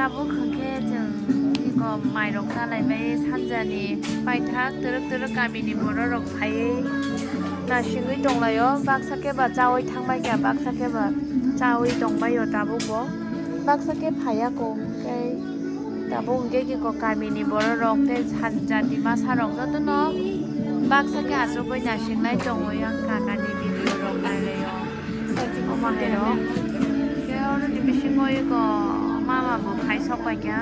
다보 그게 좀 이거 마이록 달라이메 산자니 파이타 뜨르뜨르 까미니 모로록 파이 나 싱의 동라요 박사케바 자오이 탕마이야 박사케바 자오이 동마요 다보고 박사케 파야고 게 다보 게기고 까미니 모로록 때 산자니 마사록 너도너 박사케 아소고 나 싱나이 동오양 가가니 비디오록 달래요 어마 해요 게 오늘 디비싱고 이거 Mama bu khai sok bai kya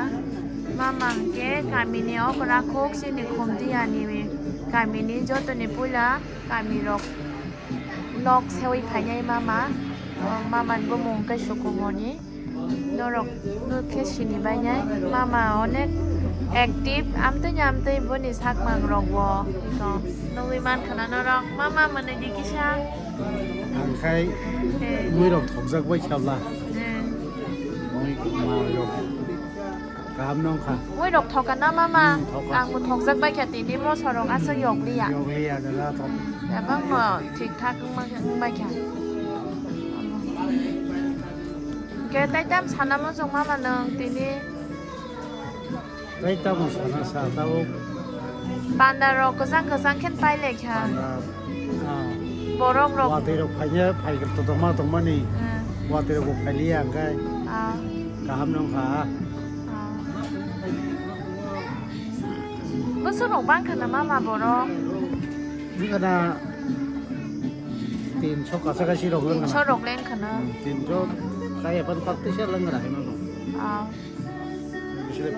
mama ke kamini Okwrakuk sini khomdi ani kamini joto ni pula kami rok lok sewi phanyai mama mama bu mung kai sukumoni norok nu ke sini bai nyai mama onek active amte buni sak mang rok wo to noi man khana norok mama mane di kisha ang khai mui rok thokjak bai khabla cảm nông khá mỗi độc thọc cả năm mà ăn một thọc rất bay cả tí đi mua sò rong ăn sơ dọc đi ạ dọc đi à là thọc dạ vâng mà thịt thác cũng bay cả cái tay tam sản năm nó dùng mà nương tí đi tay tam sản sa tao ban đà rồi có sang khen bay lệ cả Boromgwnang rồi qua tới rồi phải nhớ phải cái tụi mà nì qua tới rồi phải liang cái cảm nông khá bữa sau bang khana mà boro những cái là tiền số cả cái gì rồi lên số rộng lên khana tiền số cái phần phát tích lên cái này mà à cái